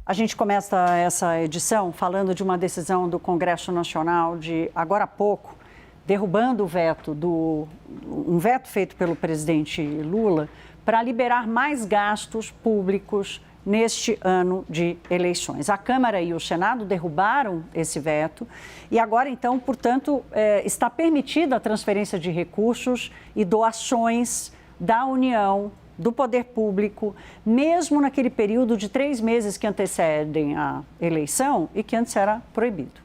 A gente começa essa edição falando de uma decisão do Congresso Nacional de, agora há pouco, derrubando um veto feito pelo presidente Lula para liberar mais gastos públicos neste ano de eleições. A Câmara e o Senado derrubaram esse veto e agora, então, portanto, está permitida a transferência de recursos e doações da União, do poder público, mesmo naquele período de 3 meses que antecedem a eleição e que antes era proibido.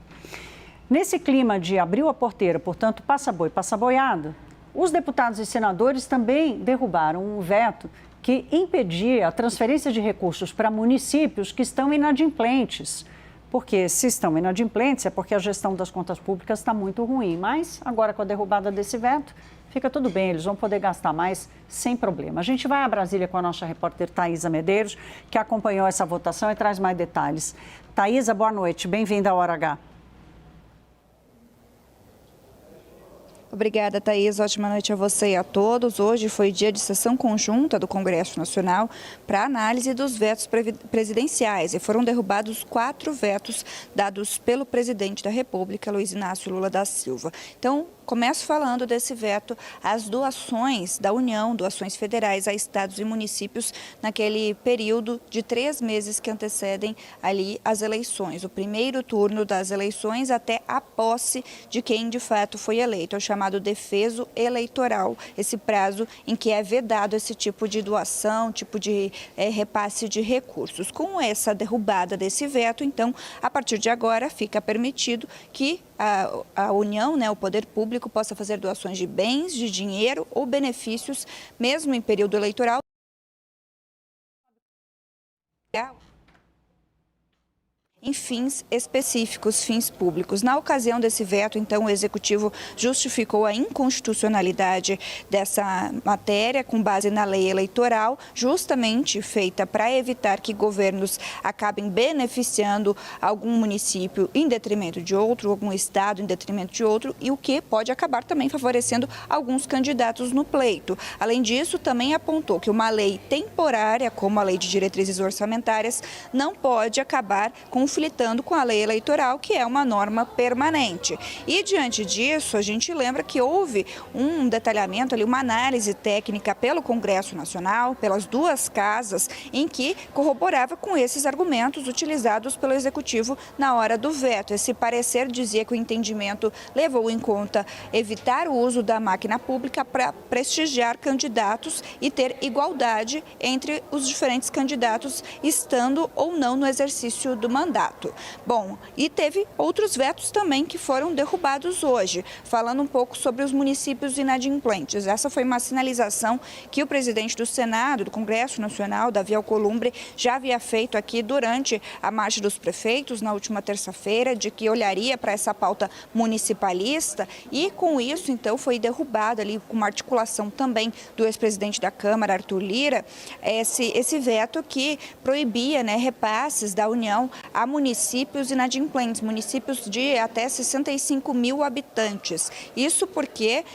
Nesse clima de abriu a porteira, portanto, passa boi, passa boiada, os deputados e senadores também derrubaram um veto que impedia a transferência de recursos para municípios que estão inadimplentes. Porque se estão inadimplentes é porque a gestão das contas públicas está muito ruim. Mas agora com a derrubada desse veto, fica tudo bem, eles vão poder gastar mais sem problema. A gente vai a Brasília com a nossa repórter Thaisa Medeiros, que acompanhou essa votação e traz mais detalhes. Thaisa, boa noite, bem-vinda ao Hora H. Obrigada, Thaís. Ótima noite a você e a todos. Hoje foi dia de sessão conjunta do Congresso Nacional para análise dos vetos presidenciais e foram derrubados 4 vetos dados pelo presidente da República, Luiz Inácio Lula da Silva. Então, começo falando desse veto às doações da União, doações federais a estados e municípios naquele período de 3 meses que antecedem ali as eleições. O primeiro turno das eleições até a posse de quem de fato foi eleito, é o chamado defeso eleitoral, esse prazo em que é vedado esse tipo de doação, tipo de repasse de recursos. Com essa derrubada desse veto, então, a partir de agora fica permitido que a União, o poder público, possa fazer doações de bens, de dinheiro ou benefícios, mesmo em período eleitoral, em fins específicos, fins públicos. Na ocasião desse veto, então, o Executivo justificou a inconstitucionalidade dessa matéria com base na lei eleitoral, justamente feita para evitar que governos acabem beneficiando algum município em detrimento de outro, algum estado em detrimento de outro, e o que pode acabar também favorecendo alguns candidatos no pleito. Além disso, também apontou que uma lei temporária, como a Lei de Diretrizes Orçamentárias, não pode acabar conflitando com a lei eleitoral, que é uma norma permanente. E diante disso, a gente lembra que houve um detalhamento ali, uma análise técnica pelo Congresso Nacional, pelas 2 casas, em que corroborava com esses argumentos utilizados pelo Executivo na hora do veto. Esse parecer dizia que o entendimento levou em conta evitar o uso da máquina pública para prestigiar candidatos e ter igualdade entre os diferentes candidatos, estando ou não no exercício do mandato. Bom, e teve outros vetos também que foram derrubados hoje, falando um pouco sobre os municípios inadimplentes. Essa foi uma sinalização que o presidente do Senado, do Congresso Nacional, Davi Alcolumbre, já havia feito aqui durante a Marcha dos Prefeitos, na última terça-feira, de que olharia para essa pauta municipalista e, com isso, então, foi derrubado ali, com uma articulação também do ex-presidente da Câmara, Arthur Lira, esse veto que proibia, repasses da União a municípios inadimplentes, municípios de até 65 mil habitantes. Isso porque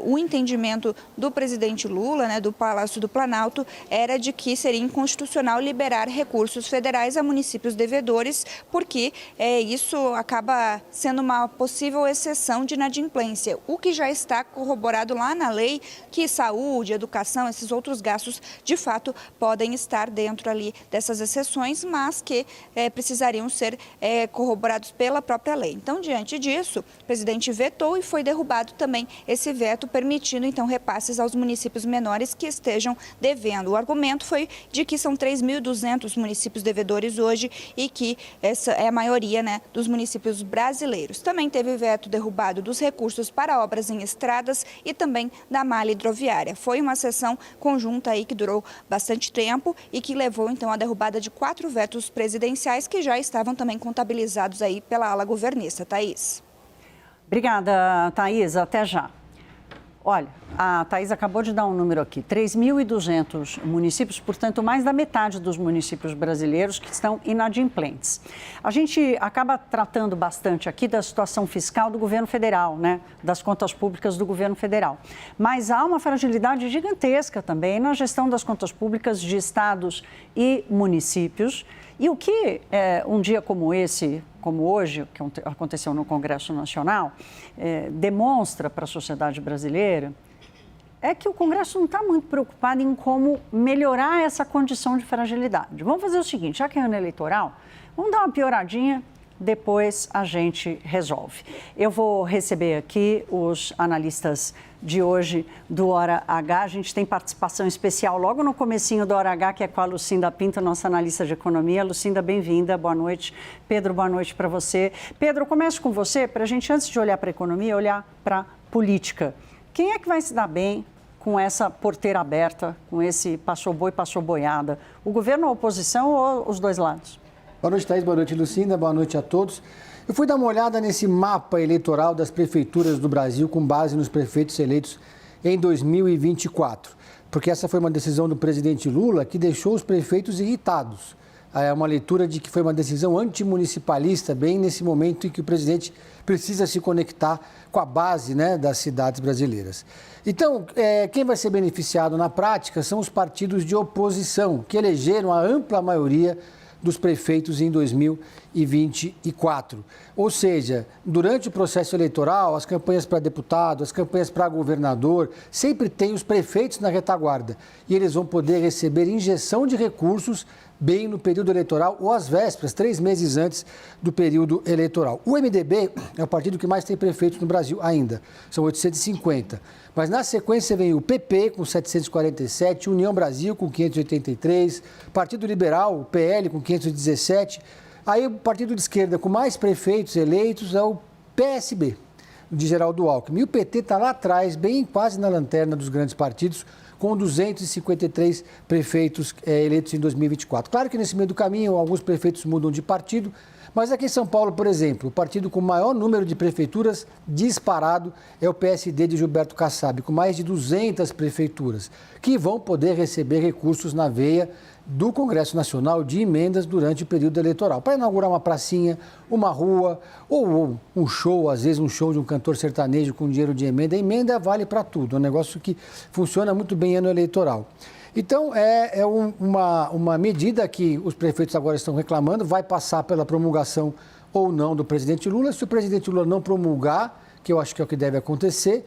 o entendimento do presidente Lula, do Palácio do Planalto, era de que seria inconstitucional liberar recursos federais a municípios devedores, porque isso acaba sendo uma possível exceção de inadimplência, o que já está corroborado lá na lei, que saúde, educação, esses outros gastos, de fato, podem estar dentro ali dessas exceções, mas que precisariam ser corroborados pela própria lei. Então, diante disso, o presidente vetou e foi derrubado também esse veto, permitindo, então, repasses aos municípios menores que estejam devendo. O argumento foi de que são 3.200 municípios devedores hoje e que essa é a maioria, dos municípios brasileiros. Também teve veto derrubado dos recursos para obras em estradas e também da malha hidroviária. Foi uma sessão conjunta aí que durou bastante tempo e que levou, então, à derrubada de 4 vetos presidenciais que já estavam também contabilizados aí pela ala governista. Thaís. Obrigada, Thaís. Até já. Olha, A Thaís acabou de dar um número aqui, 3.200 municípios, portanto, mais da metade dos municípios brasileiros que estão inadimplentes. A gente acaba tratando bastante aqui da situação fiscal do governo federal, né? Das contas públicas do governo federal. Mas há uma fragilidade gigantesca também na gestão das contas públicas de estados e municípios. E o que um dia como esse, como hoje, que aconteceu no Congresso Nacional, demonstra para a sociedade brasileira é que o Congresso não está muito preocupado em como melhorar essa condição de fragilidade. Vamos fazer o seguinte, já que é ano eleitoral, vamos dar uma pioradinha, depois a gente resolve. Eu vou receber aqui os analistas de hoje do Hora H. A gente tem participação especial logo no comecinho do Hora H, que é com a Lucinda Pinto, nossa analista de economia. Lucinda, bem-vinda, boa noite. Pedro, boa noite para você. Pedro, eu começo com você, para a gente, antes de olhar para a economia, olhar para a política. Quem é que vai se dar bem com essa porteira aberta, com esse passou boi, passou boiada? O governo, a oposição ou os dois lados? Boa noite, Thaís. Boa noite, Lucinda. Boa noite a todos. Eu fui dar uma olhada nesse mapa eleitoral das prefeituras do Brasil com base nos prefeitos eleitos em 2024, porque essa foi uma decisão do presidente Lula que deixou os prefeitos irritados. É uma leitura de que foi uma decisão antimunicipalista, bem nesse momento em que o presidente precisa se conectar com a base, né, das cidades brasileiras. Então, quem vai ser beneficiado na prática são os partidos de oposição, que elegeram a ampla maioria dos prefeitos em 2024. Ou seja, durante o processo eleitoral, as campanhas para deputado, as campanhas para governador, sempre tem os prefeitos na retaguarda. E eles vão poder receber injeção de recursos bem no período eleitoral ou às vésperas, 3 meses antes do período eleitoral. O MDB é o partido que mais tem prefeitos no Brasil ainda, são 850. Mas na sequência vem o PP com 747, União Brasil com 583, Partido Liberal, o PL com 517. Aí o partido de esquerda com mais prefeitos eleitos é o PSB, de Geraldo Alckmin. E o PT está lá atrás, bem quase na lanterna dos grandes partidos, com 253 prefeitos eleitos em 2024. Claro que nesse meio do caminho alguns prefeitos mudam de partido, mas aqui em São Paulo, por exemplo, o partido com o maior número de prefeituras disparado é o PSD de Gilberto Kassab, com mais de 200 prefeituras, que vão poder receber recursos na veia do Congresso Nacional de emendas durante o período eleitoral, para inaugurar uma pracinha, uma rua ou um show, às vezes um show de um cantor sertanejo com dinheiro de emenda. A emenda vale para tudo, é um negócio que funciona muito bem em ano eleitoral. Então, uma medida que os prefeitos agora estão reclamando, vai passar pela promulgação ou não do presidente Lula. Se o presidente Lula não promulgar, que eu acho que é o que deve acontecer,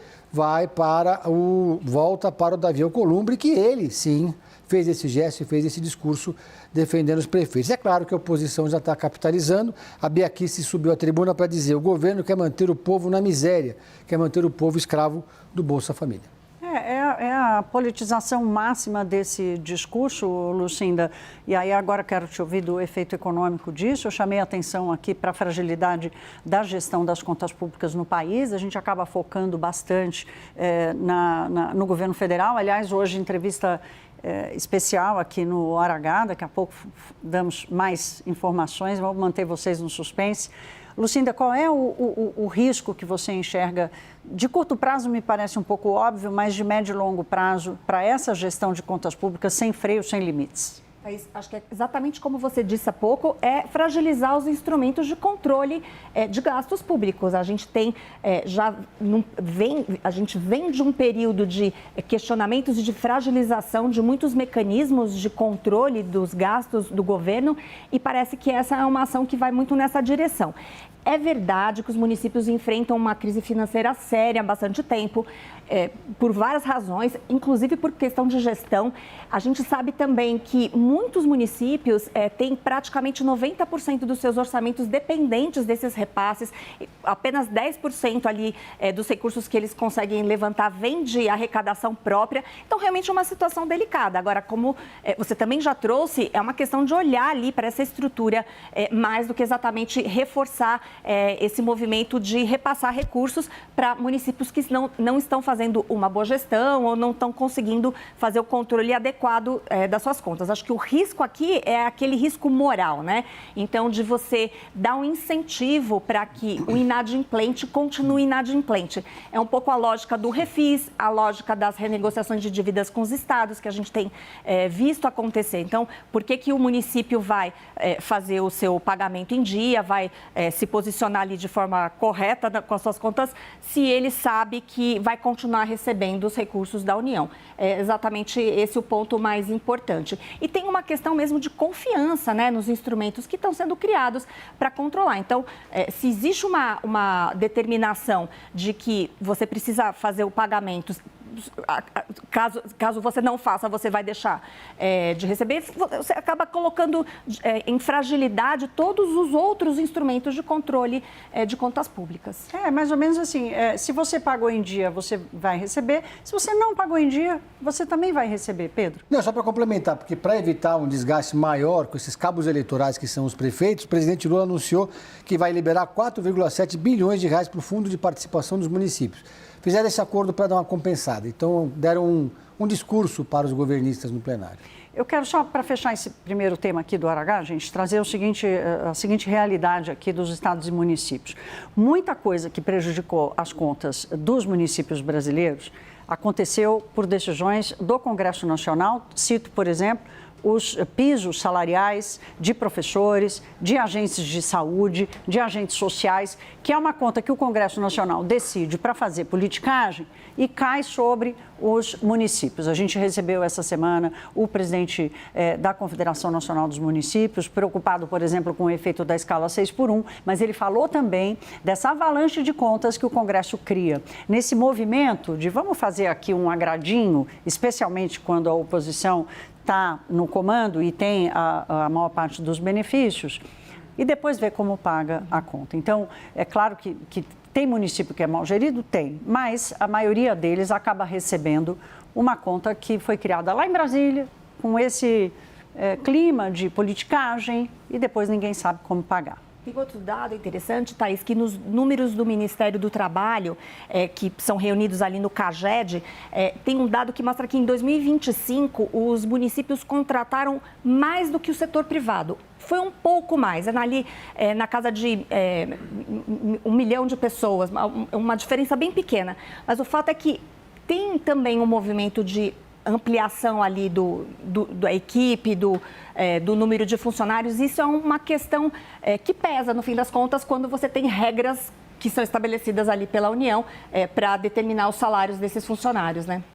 volta para o Davi Alcolumbre, que ele, sim, fez esse gesto e fez esse discurso defendendo os prefeitos. É claro que a oposição já está capitalizando. A Bia Kicis subiu à tribuna para dizer que o governo quer manter o povo na miséria, quer manter o povo escravo do Bolsa Família. É a politização máxima desse discurso, Lucinda. E aí agora quero te ouvir do efeito econômico disso. Eu chamei a atenção aqui para a fragilidade da gestão das contas públicas no país. A gente acaba focando bastante no governo federal. Aliás, hoje, entrevista especial aqui no Hora H. Daqui a pouco damos mais informações, vamos manter vocês no suspense. Lucinda, qual é o risco que você enxerga? De curto prazo me parece um pouco óbvio, mas de médio e longo prazo, para essa gestão de contas públicas sem freio, sem limites? Acho que é exatamente como você disse há pouco, é fragilizar os instrumentos de controle de gastos públicos. A gente tem, a gente vem de um período de questionamentos e de fragilização de muitos mecanismos de controle dos gastos do governo e parece que essa é uma ação que vai muito nessa direção. É verdade que os municípios enfrentam uma crise financeira séria há bastante tempo, por várias razões, inclusive por questão de gestão. A gente sabe também que muitos municípios têm praticamente 90% dos seus orçamentos dependentes desses repasses, apenas 10% ali dos recursos que eles conseguem levantar vem de arrecadação própria. Então, realmente é uma situação delicada. Agora, como você também já trouxe, é uma questão de olhar ali para essa estrutura mais do que exatamente reforçar esse movimento de repassar recursos para municípios que não estão fazendo uma boa gestão ou não estão conseguindo fazer o controle adequado das suas contas. Acho que o risco aqui é aquele risco moral, né? Então, de você dar um incentivo para que o inadimplente continue inadimplente. É um pouco a lógica do refis, a lógica das renegociações de dívidas com os estados, que a gente tem visto acontecer. Então, por que o município vai fazer o seu pagamento em dia, vai se posicionar ali de forma correta com as suas contas, se ele sabe que vai continuar recebendo os recursos da União? É exatamente esse o ponto mais importante. E tem uma questão mesmo de confiança, né, nos instrumentos que estão sendo criados para controlar. Então, se existe uma determinação de que você precisa fazer o pagamento, caso você não faça, você vai deixar de receber, você acaba colocando em fragilidade todos os outros instrumentos de controle de contas públicas. É mais ou menos assim, se você pagou em dia, você vai receber. Se você não pagou em dia, você também vai receber, Pedro. Não, só para complementar, porque para evitar um desgaste maior com esses cabos eleitorais que são os prefeitos, o presidente Lula anunciou que vai liberar 4,7 bilhões de reais para o Fundo de Participação dos Municípios. Fizeram esse acordo para dar uma compensada. Então, deram um discurso para os governistas no plenário. Eu quero só, para fechar esse primeiro tema aqui do Aragá, gente, trazer a seguinte realidade aqui dos estados e municípios. Muita coisa que prejudicou as contas dos municípios brasileiros aconteceu por decisões do Congresso Nacional. Cito, por exemplo, os pisos salariais de professores, de agentes de saúde, de agentes sociais, que é uma conta que o Congresso Nacional decide para fazer politicagem e cai sobre os municípios. A gente recebeu essa semana o presidente da Confederação Nacional dos Municípios, preocupado, por exemplo, com o efeito da escala 6x1, mas ele falou também dessa avalanche de contas que o Congresso cria. Nesse movimento de vamos fazer aqui um agradinho, especialmente quando a oposição está no comando e tem a maior parte dos benefícios, e depois ver como paga a conta. Então, é claro que tem município que é mal gerido? Tem, mas a maioria deles acaba recebendo uma conta que foi criada lá em Brasília, com esse clima de politicagem, e depois ninguém sabe como pagar. Tem outro dado interessante, Thaís, que nos números do Ministério do Trabalho, que são reunidos ali no CAGED, tem um dado que mostra que em 2025 os municípios contrataram mais do que o setor privado. Foi um pouco mais, ali na casa de 1 milhão de pessoas, uma diferença bem pequena. Mas o fato é que tem também um movimento de ampliação ali da equipe, do número de funcionários. Isso é uma questão que pesa, no fim das contas, quando você tem regras que são estabelecidas ali pela União para determinar os salários desses funcionários, né?